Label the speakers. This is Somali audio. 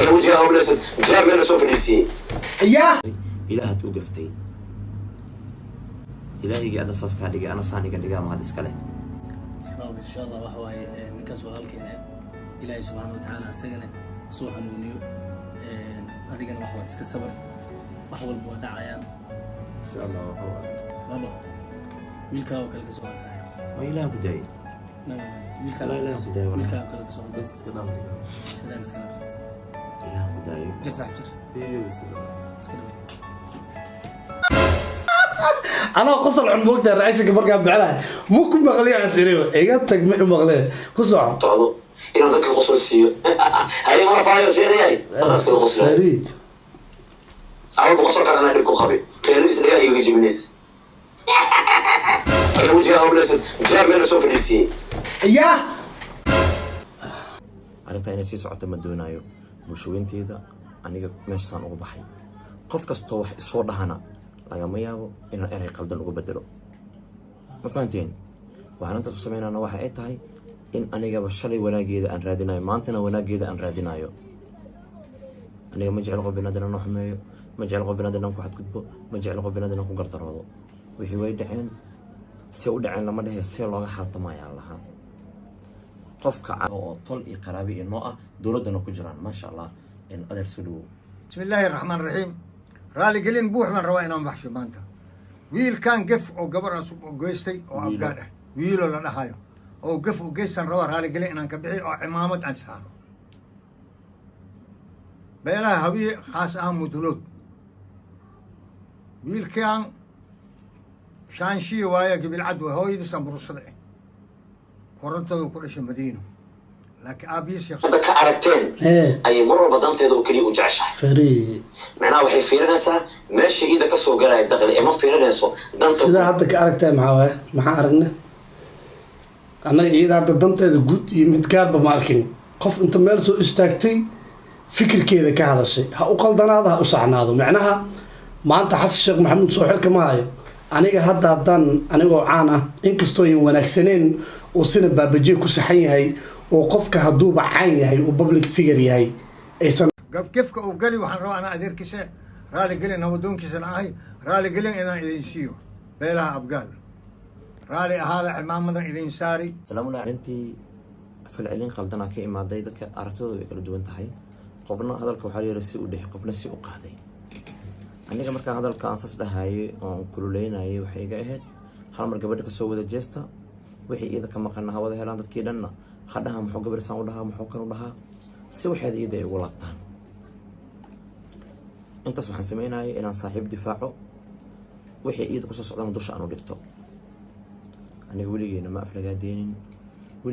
Speaker 1: أنا وجهي أولسن جاب من سوف ديسي
Speaker 2: يا
Speaker 3: إله توقفتي إلهي قاعد أساس كهدي أنا صاني كهدي ما هذا إسكاله
Speaker 4: إن شاء الله وحوي نكاس وهالكنا إلهي سبحانه وتعالى سجنه صوح نونيو هذه كان وحوي إسكسبر وحول بودع عيان
Speaker 3: إن شاء الله وحوي
Speaker 4: والله ويلكا وكل كسوان صحيح
Speaker 3: ما إله بداية
Speaker 4: ويلكا
Speaker 3: لا إله بداية
Speaker 4: ويلكا وكل كسوان
Speaker 3: بس كلام
Speaker 4: لا مسكين
Speaker 3: إله بداية
Speaker 4: جرس عبجر
Speaker 3: فيديو بس كلام
Speaker 2: أنا قصر عن وقت الرئيس كبر قام بعلاه مو كل مغلية عسيرية إيجاد تجمع مغلية قصر
Speaker 1: طالو إنه ذاك القصر السيو هاي مرة فاير سيري هاي أنا أسكت القصر
Speaker 2: فريد
Speaker 1: أول بقصر كان أنا أدركه خبي كيريس اللي هي يجي منيس أنا وجهي أولسن جاب من سوف ديسي
Speaker 2: يا
Speaker 3: arrinta inay sii socoto ma doonayo bulshooyinteeda aniga meeshaan ugu baxay qof kastoo wax isoo dhahana lagama yaabo inaan eray qaldan ugu bedelo ma fahanteen waxaan intaas u sameynana waxa ay tahay in anigaba shalay wanaageeda aan raadinayo maantana wanaageeda aan raadinayo aniga ma jecel qof binaadana noo xumeeyo ma jecel qof binaadana ku xadgudbo ma jecel qof binaadana ku gardaroodo wixii way dhaceen si u dhaceen lama dhehe si looga xaltamayaa lahaa qofka oo tol iyo qaraabi iyo noo ah dowladana ku jiraan ma sha Allah in adeer sudu
Speaker 5: bismillaahi raxmaani raxiim raali gelin buuxdan rabaa inaan baxsho maanta wiilkan gef oo gabar oo geystay oo afgaad ah wiilo la dhahayo oo gef u geystan rabaa raali gelin inaan ka bixi oo cimaamad aan saaro beelaha hawiye khaas ah mudulood wiilkan shaanshiya waaya gibilcad waa hooyadiis ambursada ah korontada ku dhashay madiino laakiin aabiis
Speaker 1: هذا كأركتين أي مرة بدنت هذا وكلي وجعشه
Speaker 2: فريد
Speaker 1: معناه وحي فيرنسا ماشي إذا كسو جرى الدخل إما فيرنسا دنت
Speaker 2: سيدا حتى كأركتها معاه عرقنا أنا إذا حتى دنت هذا جود يمتقال بماركين قف أنت مالسو استاكتي فكر كذا كهذا الشيء هأقل دنا هذا أصعنا هذا معناها ما أنت حس الشيخ محمد صوحل كماي أنا هذا دان أنا وعانا إنكستوين ونكسنين وسنة بابجي كسحين هاي وقفك هدوب عين هاي وبابليك فيجر هاي أيسن
Speaker 5: كيف وقالي وحن روى أنا أدير كيسة رالي قلي أنا ودون كيسة هاي رالي قلي أنا إلينسيو بيلها أبقال رالي هذا عمامنا إلينساري
Speaker 3: السلام عليكم انتي في العلين خلدنا كي ما داي dadka aragtooda way kala duwan tahay qofna hadalka waxa la si u dhahay qofna si u qaaday aniga markaan hadalka aan sas dhahay oo kululeenayay waxay iga ahayd hal mar gabadha ka soo wada jeesta wixii iyada ka maqan hawada helaan dadkii dhanna hadhaha muxuu gabarsan u dhahaa muxuu kan u dhahaa si waxaad iyada ay ugu laabtaan intaas waxaan sameynayay inaan saaxiib difaaco wixii iyada ku soo socdana dusha aan u dhigto aniga weligeena ma aflagaadeenin